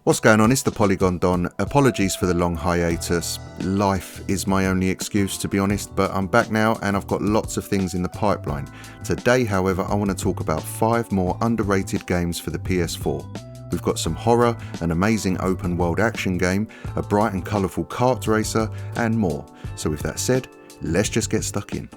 What's going on? It's the Polygon Don. Apologies for the long hiatus. Life is my only excuse, to be honest, but I'm back now and I've got lots of things in the pipeline. Today, however, I want to talk about 5 more underrated games for the PS4. We've got some horror, an amazing open world action game, a bright and colourful kart racer, and more. So with that said, let's just get stuck in.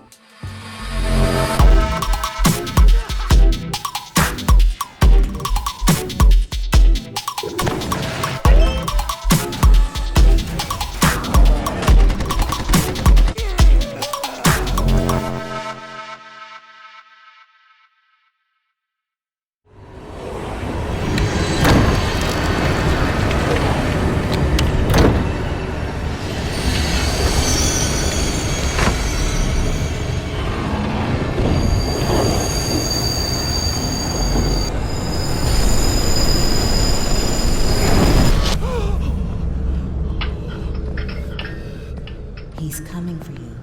He's coming for you.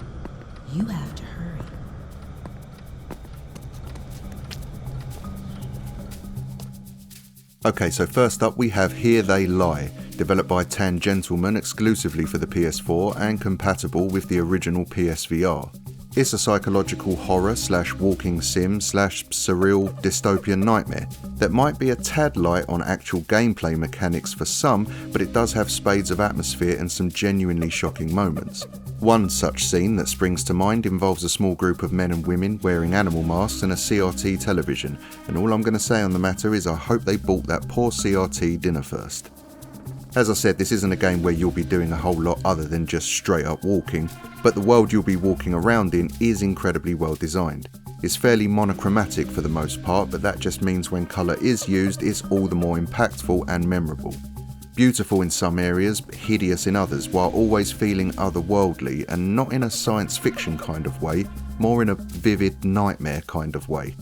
You have to hurry. Okay, so first up we have Here They Lie, developed by Tangentleman exclusively for the PS4 and compatible with the original PSVR. It's a psychological horror / walking sim / surreal dystopian nightmare that might be a tad light on actual gameplay mechanics for some, but it does have spades of atmosphere and some genuinely shocking moments. One such scene that springs to mind involves a small group of men and women wearing animal masks and a CRT television, and all I'm going to say on the matter is I hope they bought that poor CRT dinner first. As I said, this isn't a game where you'll be doing a whole lot other than just straight up walking, but the world you'll be walking around in is incredibly well designed. It's fairly monochromatic for the most part, but that just means when colour is used, it's all the more impactful and memorable. Beautiful in some areas, but hideous in others, while always feeling otherworldly, and not in a science fiction kind of way, more in a vivid nightmare kind of way.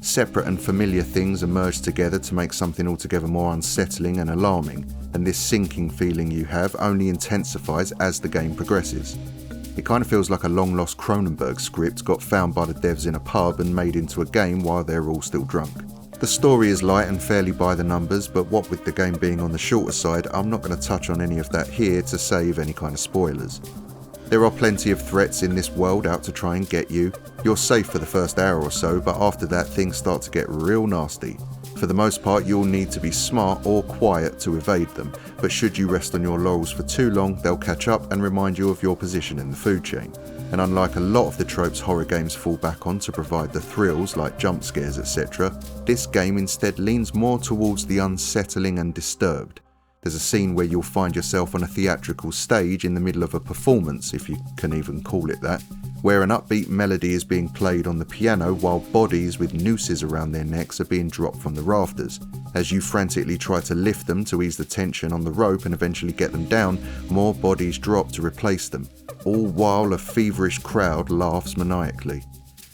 Separate and familiar things emerge together to make something altogether more unsettling and alarming, and this sinking feeling you have only intensifies as the game progresses. It kind of feels like a long-lost Cronenberg script got found by the devs in a pub and made into a game while they're all still drunk. The story is light and fairly by the numbers, but what with the game being on the shorter side, I'm not going to touch on any of that here to save any kind of spoilers. There are plenty of threats in this world out to try and get you. You're safe for the first hour or so, but after that things start to get real nasty. For the most part, you'll need to be smart or quiet to evade them, but should you rest on your laurels for too long, they'll catch up and remind you of your position in the food chain. And unlike a lot of the tropes horror games fall back on to provide the thrills like jump scares etc, this game instead leans more towards the unsettling and disturbed. There's a scene where you'll find yourself on a theatrical stage in the middle of a performance, if you can even call it that, where an upbeat melody is being played on the piano while bodies with nooses around their necks are being dropped from the rafters. As you frantically try to lift them to ease the tension on the rope and eventually get them down, more bodies drop to replace them, all while a feverish crowd laughs maniacally.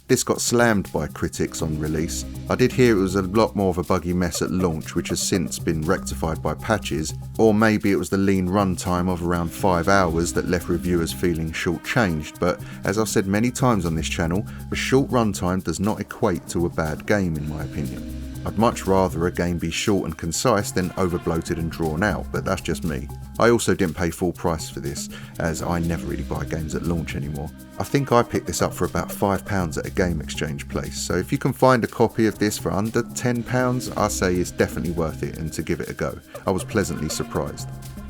This got slammed by critics on release. I did hear it was a lot more of a buggy mess at launch, which has since been rectified by patches, or maybe it was the lean runtime of around 5 hours that left reviewers feeling shortchanged, but as I've said many times on this channel, a short runtime does not equate to a bad game in my opinion. I'd much rather a game be short and concise than over-bloated and drawn out, but that's just me. I also didn't pay full price for this, as I never really buy games at launch anymore. I think I picked this up for about £5 at a game exchange place, so if you can find a copy of this for under £10, I say it's definitely worth it and to give it a go. I was pleasantly surprised.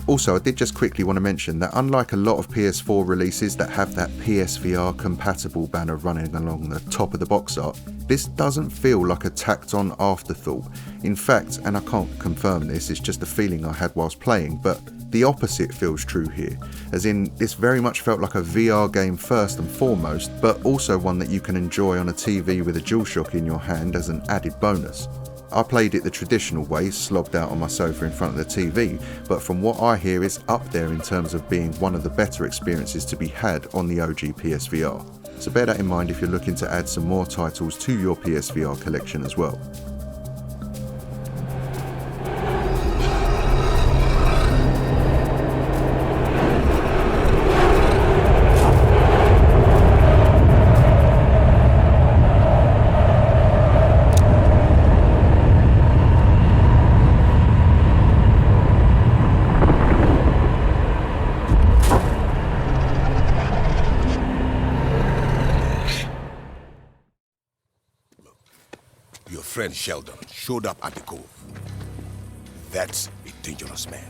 Also, I did just quickly want to mention that unlike a lot of PS4 releases that have that PSVR compatible banner running along the top of the box art, this doesn't feel like a tacked on afterthought. In fact, and I can't confirm this, it's just a feeling I had whilst playing, but the opposite feels true here, as in this very much felt like a VR game first and foremost, but also one that you can enjoy on a TV with a DualShock in your hand as an added bonus. I played it the traditional way, slobbed out on my sofa in front of the TV, but from what I hear it's up there in terms of being one of the better experiences to be had on the OG PSVR. So bear that in mind if you're looking to add some more titles to your PSVR collection as well. friend Sheldon showed up at the cove. That's a dangerous man.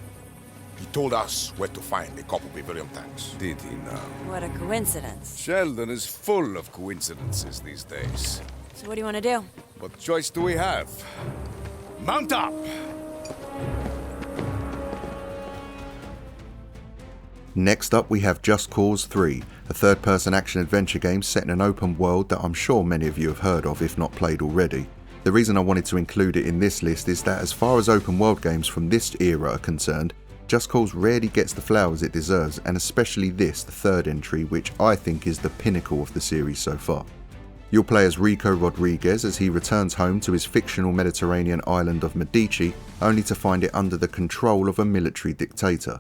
He told us where to find a couple Bavarian tanks. Did he now? What a coincidence. Sheldon is full of coincidences these days. So what do you want to do? What choice do we have? Mount up! Next up we have Just Cause 3, a third-person action-adventure game set in an open world that I'm sure many of you have heard of if not played already. The reason I wanted to include it in this list is that as far as open world games from this era are concerned, Just Cause rarely gets the flowers it deserves, and especially this, the third entry, which I think is the pinnacle of the series so far. You'll play as Rico Rodriguez as he returns home to his fictional Mediterranean island of Medici, only to find it under the control of a military dictator.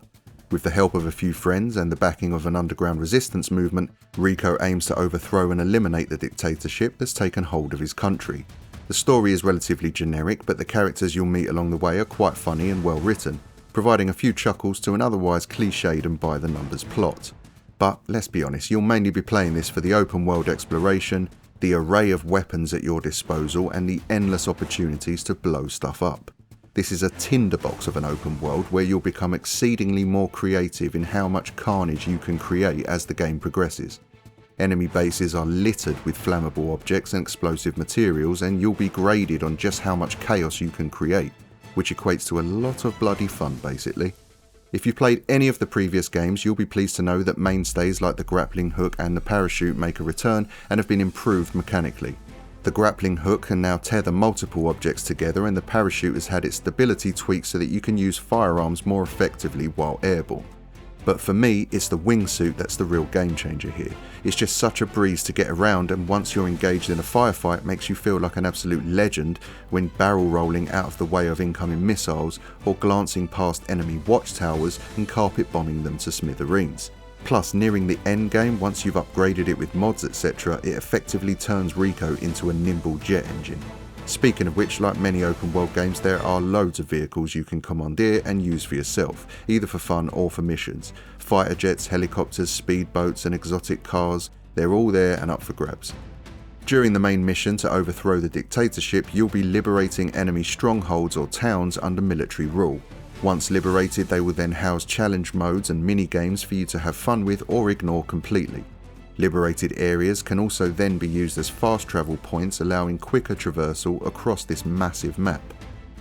With the help of a few friends and the backing of an underground resistance movement, Rico aims to overthrow and eliminate the dictatorship that's taken hold of his country. The story is relatively generic, but the characters you'll meet along the way are quite funny and well written, providing a few chuckles to an otherwise cliched and by-the-numbers plot. But let's be honest, you'll mainly be playing this for the open world exploration, the array of weapons at your disposal, and the endless opportunities to blow stuff up. This is a tinderbox of an open world where you'll become exceedingly more creative in how much carnage you can create as the game progresses. Enemy bases are littered with flammable objects and explosive materials, and you'll be graded on just how much chaos you can create, which equates to a lot of bloody fun basically. If you've played any of the previous games, you'll be pleased to know that mainstays like the grappling hook and the parachute make a return and have been improved mechanically. The grappling hook can now tether multiple objects together, and the parachute has had its stability tweaked so that you can use firearms more effectively while airborne. But for me, it's the wingsuit that's the real game changer here. It's just such a breeze to get around, and once you're engaged in a firefight, makes you feel like an absolute legend when barrel rolling out of the way of incoming missiles or glancing past enemy watchtowers and carpet bombing them to smithereens. Plus, nearing the end game, once you've upgraded it with mods etc, it effectively turns Rico into a nimble jet engine. Speaking of which, like many open world games, there are loads of vehicles you can commandeer and use for yourself, either for fun or for missions. Fighter jets, helicopters, speedboats and exotic cars, they're all there and up for grabs. During the main mission to overthrow the dictatorship, you'll be liberating enemy strongholds or towns under military rule. Once liberated, they will then house challenge modes and mini-games for you to have fun with or ignore completely. Liberated areas can also then be used as fast travel points, allowing quicker traversal across this massive map.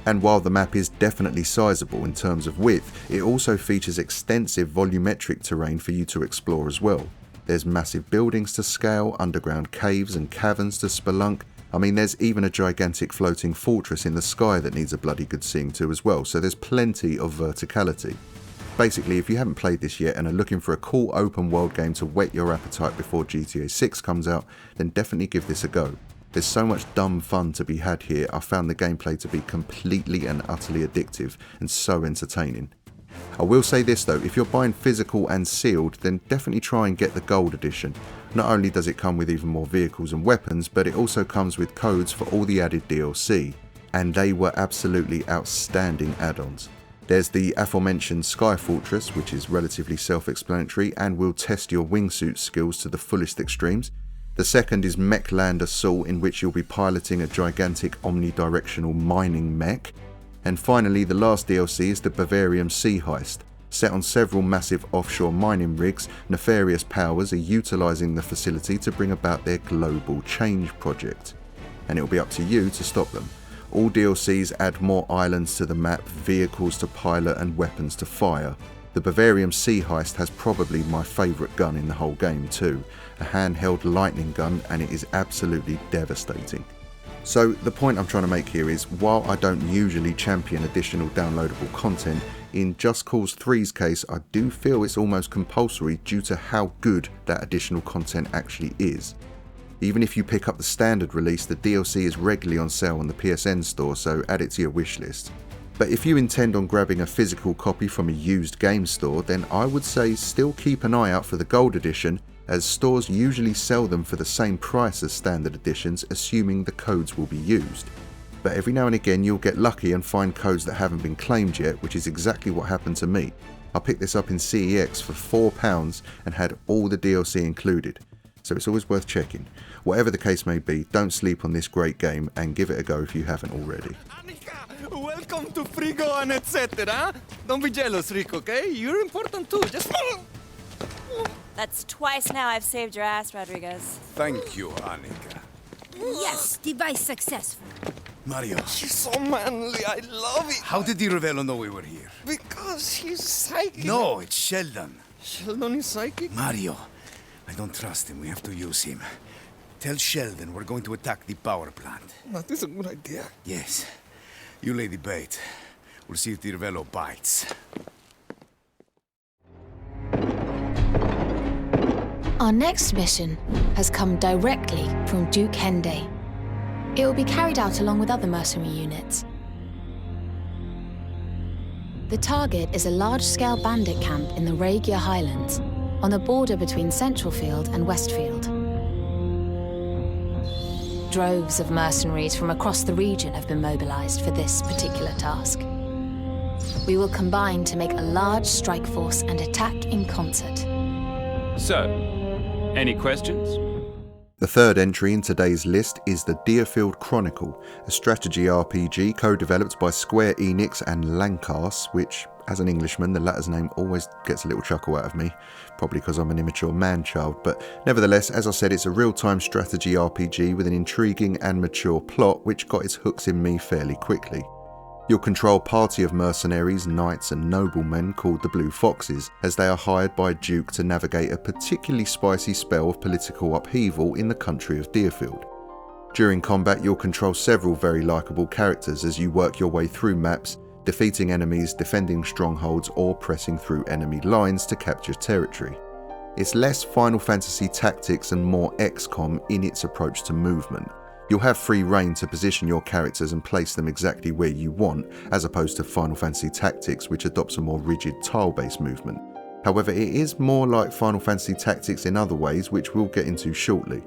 And while the map is definitely sizable in terms of width, it also features extensive volumetric terrain for you to explore as well. There's massive buildings to scale, underground caves and caverns to spelunk. I mean, there's even a gigantic floating fortress in the sky that needs a bloody good seeing to as well, so there's plenty of verticality. Basically, if you haven't played this yet and are looking for a cool open world game to whet your appetite before GTA 6 comes out, then definitely give this a go. There's so much dumb fun to be had here. I found the gameplay to be completely and utterly addictive and so entertaining. I will say this though, if you're buying physical and sealed, then definitely try and get the gold edition. Not only does it come with even more vehicles and weapons, but it also comes with codes for all the added DLC, and they were absolutely outstanding add-ons. There's the aforementioned Sky Fortress, which is relatively self-explanatory and will test your wingsuit skills to the fullest extremes. The second is Mechland Assault, in which you'll be piloting a gigantic omnidirectional mining mech. And finally, the last DLC is the Bavarian Sea Heist. Set on several massive offshore mining rigs, nefarious powers are utilising the facility to bring about their global change project. And it'll be up to you to stop them. All DLCs add more islands to the map, vehicles to pilot and weapons to fire. The Bavarian Sea Heist has probably my favourite gun in the whole game too, a handheld lightning gun, and it is absolutely devastating. So the point I'm trying to make here is, while I don't usually champion additional downloadable content, in Just Cause 3's case I do feel it's almost compulsory due to how good that additional content actually is. Even if you pick up the standard release, the DLC is regularly on sale on the PSN store, so add it to your wishlist. But if you intend on grabbing a physical copy from a used game store, then I would say still keep an eye out for the gold edition, as stores usually sell them for the same price as standard editions, assuming the codes will be used. But every now and again you'll get lucky and find codes that haven't been claimed yet, which is exactly what happened to me. I picked this up in CEX for £4 and had all the DLC included. so it's always worth checking. Whatever the case may be, don't sleep on this great game and give it a go if you haven't already. Annika, welcome to Frigo and etc. Don't be jealous, Rick, okay? You're important too. Just... That's twice now I've saved your ass, Rodriguez. Thank you, Annika. Yes, device successful. Mario, She's so manly, I love it. how did Di Ravello know we were here? Because he's psychic. No, it's Sheldon. Sheldon is psychic? Mario, I don't trust him. We have to use him. Tell Sheldon we're going to attack the power plant. That is a good idea. Yes. You lay the bait. We'll see if Di Ravello bites. Our next mission has come directly from Duke Henday. It will be carried out along with other mercenary units. The target is a large-scale bandit camp in the Regia Highlands, on the border between Centralfield and Westfield. Droves of mercenaries from across the region have been mobilized for this particular task. We will combine to make a large strike force and attack in concert. So, any questions? The third entry in today's list is the Diofield Chronicle, a strategy RPG co-developed by Square Enix and Lancas, which, as an Englishman, the latter's name always gets a little chuckle out of me, probably because I'm an immature man-child, but nevertheless, as I said, it's a real-time strategy RPG with an intriguing and mature plot which got its hooks in me fairly quickly. You'll control a party of mercenaries, knights and noblemen called the Blue Foxes, as they are hired by Duke to navigate a particularly spicy spell of political upheaval in the country of Diofield. During combat, you'll control several very likeable characters as you work your way through maps, defeating enemies, defending strongholds or pressing through enemy lines to capture territory. It's less Final Fantasy Tactics and more XCOM in its approach to movement. You'll have free rein to position your characters and place them exactly where you want, as opposed to Final Fantasy Tactics, which adopts a more rigid tile-based movement. However, it is more like Final Fantasy Tactics in other ways, which we'll get into shortly.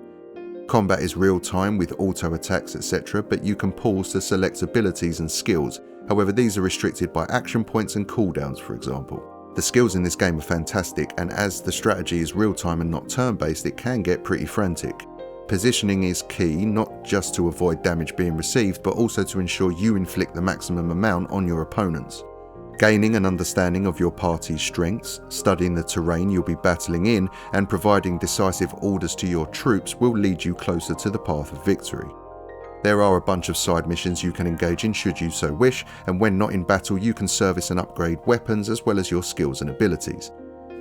Combat is real-time with auto-attacks etc, but you can pause to select abilities and skills. However, these are restricted by action points and cooldowns, for example. The skills in this game are fantastic, and as the strategy is real-time and not turn-based, it can get pretty frantic. Positioning is key, not just to avoid damage being received, but also to ensure you inflict the maximum amount on your opponents. Gaining an understanding of your party's strengths, studying the terrain you'll be battling in, and providing decisive orders to your troops will lead you closer to the path of victory. There are a bunch of side missions you can engage in should you so wish, and when not in battle you can service and upgrade weapons as well as your skills and abilities.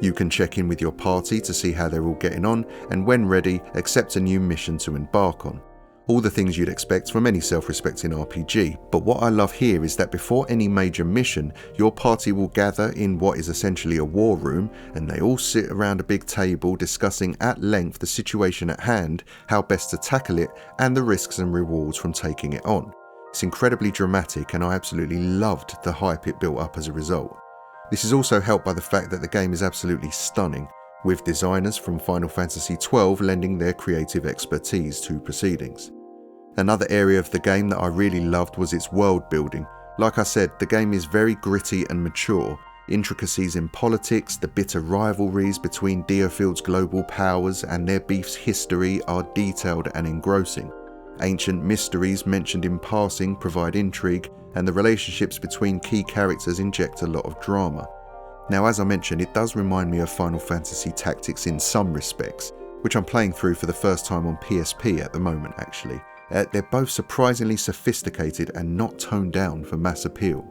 You can check in with your party to see how they're all getting on, and when ready, accept a new mission to embark on. All the things you'd expect from any self-respecting RPG, but what I love here is that before any major mission, your party will gather in what is essentially a war room, and they all sit around a big table discussing at length the situation at hand, how best to tackle it, and the risks and rewards from taking it on. It's incredibly dramatic, and I absolutely loved the hype it built up as a result. This is also helped by the fact that the game is absolutely stunning, with designers from Final Fantasy XII lending their creative expertise to proceedings. Another area of the game that I really loved was its world building. Like I said, the game is very gritty and mature. Intricacies in politics, the bitter rivalries between Diofield's global powers and their beef's history are detailed and engrossing. Ancient mysteries mentioned in passing provide intrigue, and the relationships between key characters inject a lot of drama. Now, as I mentioned, it does remind me of Final Fantasy Tactics in some respects, which I'm playing through for the first time on PSP at the moment actually. They're both surprisingly sophisticated and not toned down for mass appeal.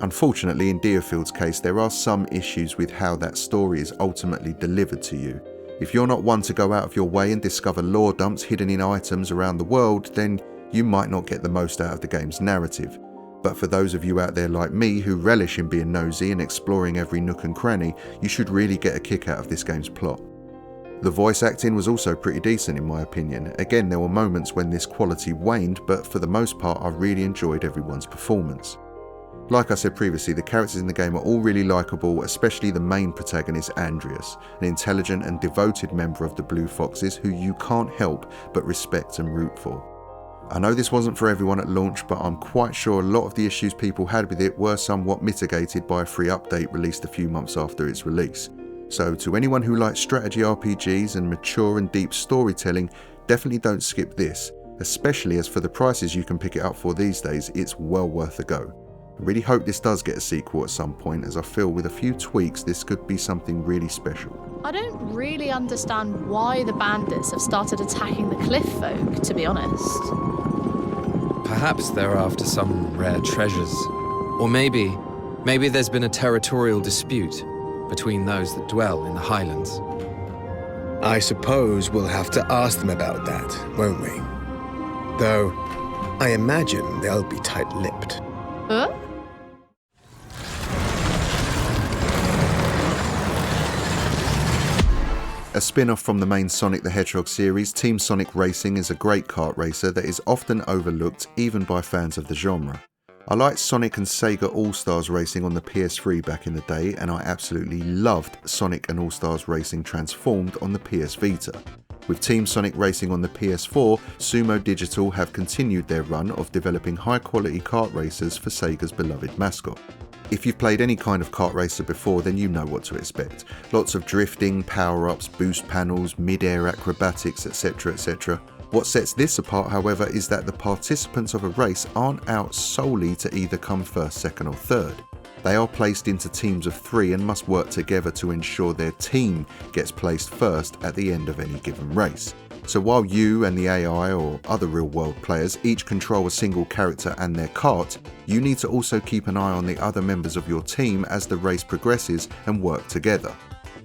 Unfortunately, in Diofield's case, there are some issues with how that story is ultimately delivered to you. If you're not one to go out of your way and discover lore dumps hidden in items around the world, then you might not get the most out of the game's narrative. But for those of you out there like me who relish in being nosy and exploring every nook and cranny, you should really get a kick out of this game's plot. The voice acting was also pretty decent in my opinion. Again, there were moments when this quality waned, but for the most part I really enjoyed everyone's performance. Like I said previously, the characters in the game are all really likeable, especially the main protagonist Andreas, an intelligent and devoted member of the Blue Foxes who you can't help but respect and root for. I know this wasn't for everyone at launch, but I'm quite sure a lot of the issues people had with it were somewhat mitigated by a free update released a few months after its release. So to anyone who likes strategy RPGs and mature and deep storytelling, definitely don't skip this, especially as for the prices you can pick it up for these days, it's well worth a go. I really hope this does get a sequel at some point, as I feel with a few tweaks this could be something really special. I don't really understand why the bandits have started attacking the cliff folk, to be honest. Perhaps they're after some rare treasures. Or maybe there's been a territorial dispute between those that dwell in the highlands. I suppose we'll have to ask them about that, won't we? Though, I imagine they'll be tight-lipped. Huh? A spin-off from the main Sonic the Hedgehog series, Team Sonic Racing is a great kart racer that is often overlooked even by fans of the genre. I liked Sonic and Sega All-Stars Racing on the PS3 back in the day, and I absolutely loved Sonic and All-Stars Racing Transformed on the PS Vita. With Team Sonic Racing on the PS4, Sumo Digital have continued their run of developing high-quality kart racers for Sega's beloved mascot. If you've played any kind of kart racer before, then you know what to expect. Lots of drifting, power-ups, boost panels, mid-air acrobatics, etc, etc. What sets this apart, however, is that the participants of a race aren't out solely to either come first, second or third. They are placed into teams of 3 and must work together to ensure their team gets placed first at the end of any given race. So while you and the AI or other real-world players each control a single character and their kart, you need to also keep an eye on the other members of your team as the race progresses and work together.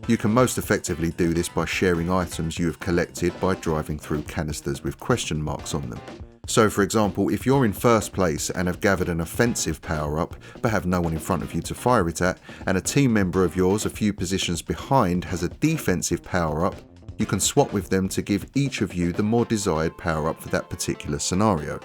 You can most effectively do this by sharing items you have collected by driving through canisters with question marks on them. So for example, if you're in first place and have gathered an offensive power-up but have no one in front of you to fire it at, and a team member of yours a few positions behind has a defensive power-up, you can swap with them to give each of you the more desired power-up for that particular scenario.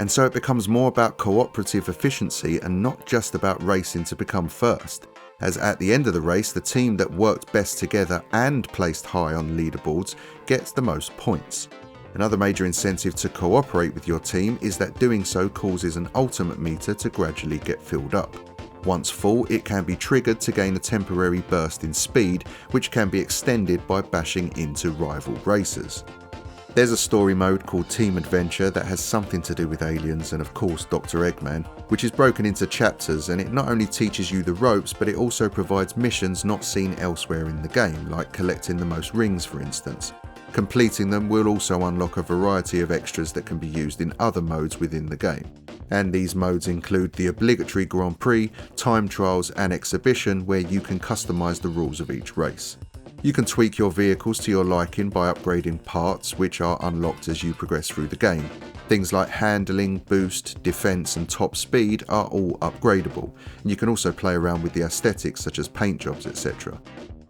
And so it becomes more about cooperative efficiency and not just about racing to become first, as at the end of the race the team that worked best together and placed high on leaderboards gets the most points. Another major incentive to cooperate with your team is that doing so causes an ultimate meter to gradually get filled up. Once full, it can be triggered to gain a temporary burst in speed, which can be extended by bashing into rival racers. There's a story mode called Team Adventure that has something to do with aliens and of course Dr. Eggman, which is broken into chapters, and it not only teaches you the ropes but it also provides missions not seen elsewhere in the game, like collecting the most rings for instance. Completing them will also unlock a variety of extras that can be used in other modes within the game. And these modes include the obligatory Grand Prix, time trials and exhibition, where you can customise the rules of each race. You can tweak your vehicles to your liking by upgrading parts, which are unlocked as you progress through the game. Things like handling, boost, defense and top speed are all upgradable, and you can also play around with the aesthetics such as paint jobs, etc.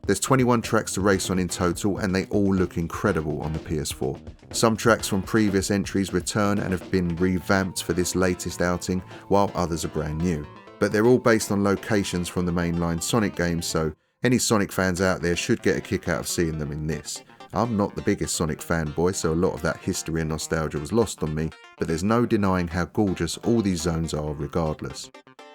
There's 21 tracks to race on in total, and they all look incredible on the PS4. Some tracks from previous entries return and have been revamped for this latest outing, while others are brand new. But they're all based on locations from the mainline Sonic games, so any Sonic fans out there should get a kick out of seeing them in this. I'm not the biggest Sonic fanboy, so a lot of that history and nostalgia was lost on me, but there's no denying how gorgeous all these zones are regardless.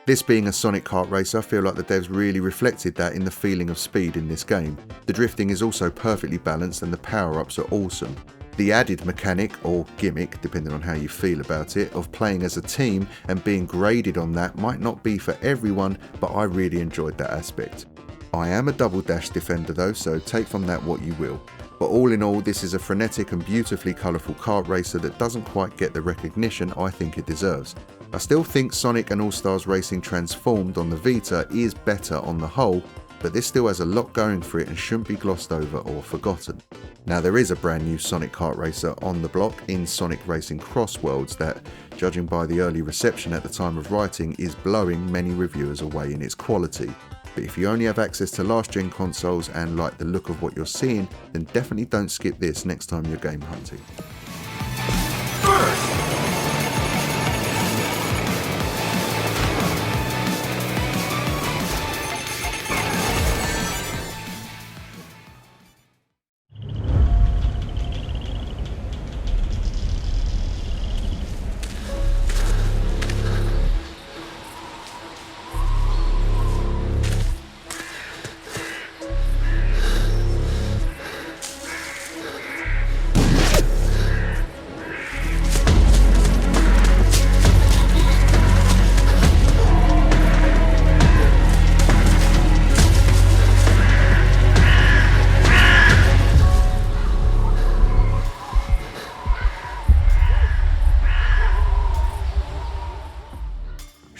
This being a Sonic kart racer, I feel like the devs really reflected that in the feeling of speed in this game. The drifting is also perfectly balanced and the power-ups are awesome. The added mechanic, or gimmick, depending on how you feel about it, of playing as a team and being graded on that might not be for everyone, but I really enjoyed that aspect. I am a double dash defender though, so take from that what you will. But all in all, this is a frenetic and beautifully colourful kart racer that doesn't quite get the recognition I think it deserves. I still think Sonic and All-Stars Racing Transformed on the Vita is better on the whole, but this still has a lot going for it and shouldn't be glossed over or forgotten. Now there is a brand new Sonic kart racer on the block in Sonic Racing Cross Worlds that, judging by the early reception at the time of writing, is blowing many reviewers away in its quality. But if you only have access to last gen consoles and like the look of what you're seeing, then definitely don't skip this next time you're game hunting.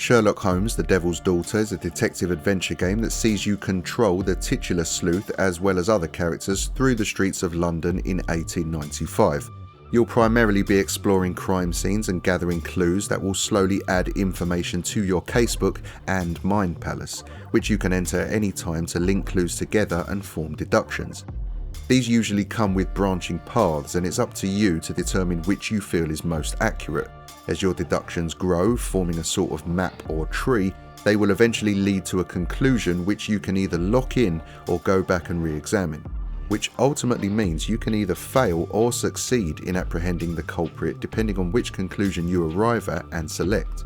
Sherlock Holmes, The Devil's Daughter is a detective adventure game that sees you control the titular sleuth as well as other characters through the streets of London in 1895. You'll primarily be exploring crime scenes and gathering clues that will slowly add information to your casebook and mind palace, which you can enter at any time to link clues together and form deductions. These usually come with branching paths, and it's up to you to determine which you feel is most accurate. As your deductions grow, forming a sort of map or tree, they will eventually lead to a conclusion which you can either lock in or go back and re-examine, which ultimately means you can either fail or succeed in apprehending the culprit depending on which conclusion you arrive at and select.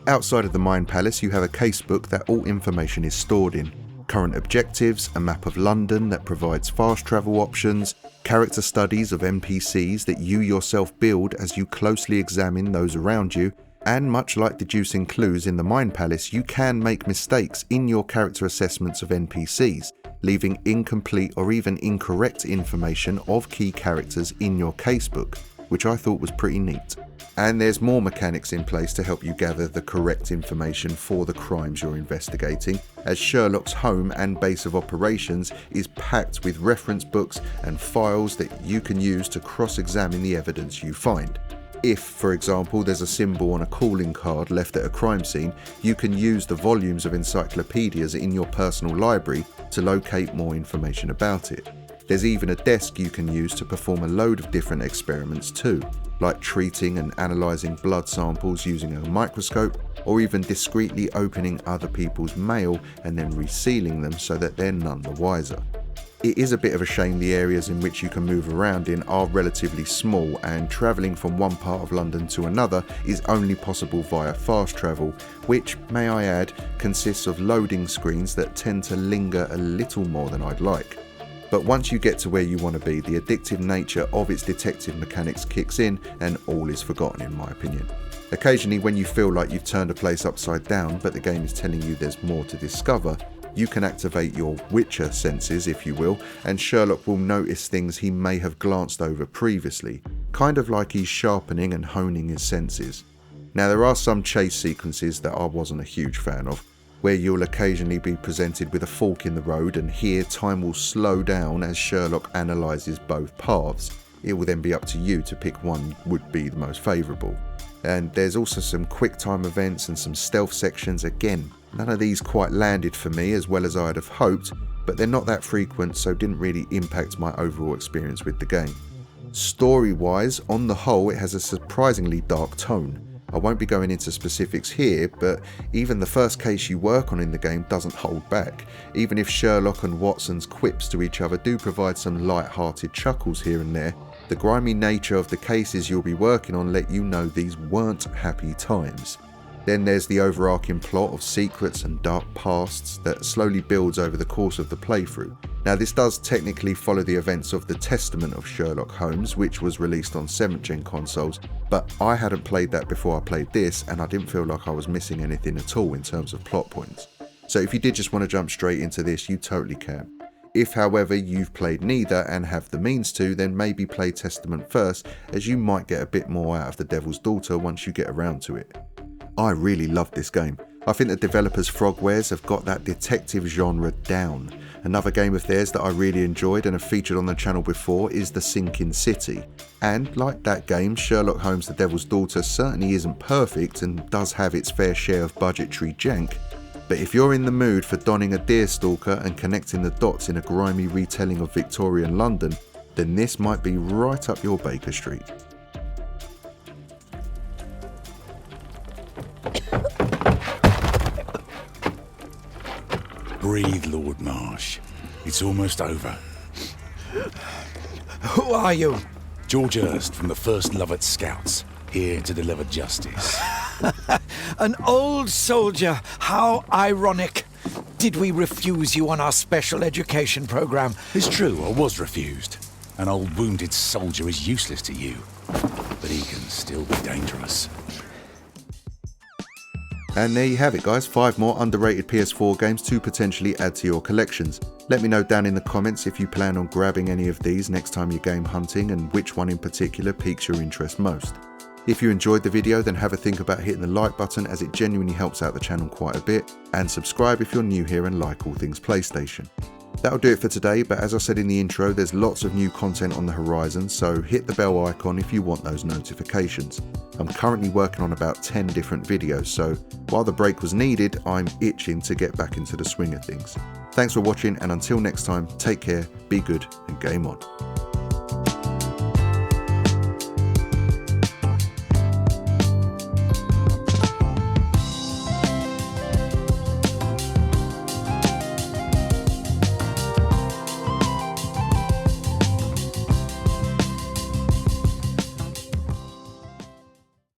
Outside of the Mind Palace, you have a casebook that all information is stored in. Current objectives, a map of London that provides fast travel options, character studies of NPCs that you yourself build as you closely examine those around you, and much like deducing clues in the Mind Palace, you can make mistakes in your character assessments of NPCs, leaving incomplete or even incorrect information of key characters in your casebook, which I thought was pretty neat. And there's more mechanics in place to help you gather the correct information for the crimes you're investigating, as Sherlock's home and base of operations is packed with reference books and files that you can use to cross-examine the evidence you find. If, for example, there's a symbol on a calling card left at a crime scene, you can use the volumes of encyclopedias in your personal library to locate more information about it. There's even a desk you can use to perform a load of different experiments too, like treating and analysing blood samples using a microscope, or even discreetly opening other people's mail and then resealing them so that they're none the wiser. It is a bit of a shame the areas in which you can move around in are relatively small, and travelling from one part of London to another is only possible via fast travel, which, may I add, consists of loading screens that tend to linger a little more than I'd like. But once you get to where you want to be, the addictive nature of its detective mechanics kicks in and all is forgotten, in my opinion. Occasionally, when you feel like you've turned a place upside down but the game is telling you there's more to discover, you can activate your Witcher senses, if you will, and Sherlock will notice things he may have glanced over previously, kind of like he's sharpening and honing his senses. Now, there are some chase sequences that I wasn't a huge fan of, where you'll occasionally be presented with a fork in the road, and here time will slow down as Sherlock analyses both paths. It will then be up to you to pick one would be the most favourable. And there's also some quick time events and some stealth sections. Again, none of these quite landed for me as well as I'd have hoped, but they're not that frequent, so didn't really impact my overall experience with the game. Story-wise, on the whole, it has a surprisingly dark tone. I won't be going into specifics here, but even the first case you work on in the game doesn't hold back, even if Sherlock and Watson's quips to each other do provide some light-hearted chuckles here and there. The grimy nature of the cases you'll be working on let you know these weren't happy times. Then there's the overarching plot of secrets and dark pasts that slowly builds over the course of the playthrough. Now, this does technically follow the events of The Testament of Sherlock Holmes, which was released on 7th gen consoles, but I hadn't played that before I played this, and I didn't feel like I was missing anything at all in terms of plot points. So if you did just want to jump straight into this, you totally can. If, however, you've played neither and have the means to, then maybe play Testament first, as you might get a bit more out of The Devil's Daughter once you get around to it. I really love this game. I think the developers Frogwares have got that detective genre down. Another game of theirs that I really enjoyed and have featured on the channel before is The Sinking City. And like that game, Sherlock Holmes The Devil's Daughter certainly isn't perfect and does have its fair share of budgetary jank. But if you're in the mood for donning a deerstalker and connecting the dots in a grimy retelling of Victorian London, then this might be right up your Baker Street. Breathe, Lord Marsh. It's almost over. Who are you? George Hurst from the 1st Lovat Scouts, here to deliver justice. An old soldier. How ironic. Did we refuse you on our special education program? It's true, I was refused. An old wounded soldier is useless to you, but he can still be dangerous. And there you have it, guys, 5 more underrated PS4 games to potentially add to your collections. Let me know down in the comments if you plan on grabbing any of these next time you're game hunting and which one in particular piques your interest most. If you enjoyed the video, then have a think about hitting the like button, as it genuinely helps out the channel quite a bit, and subscribe if you're new here and like all things PlayStation. That'll do it for today, but as I said in the intro, there's lots of new content on the horizon, so hit the bell icon if you want those notifications. I'm currently working on about 10 different videos, so while the break was needed, I'm itching to get back into the swing of things. Thanks for watching, and until next time, take care, be good, and game on.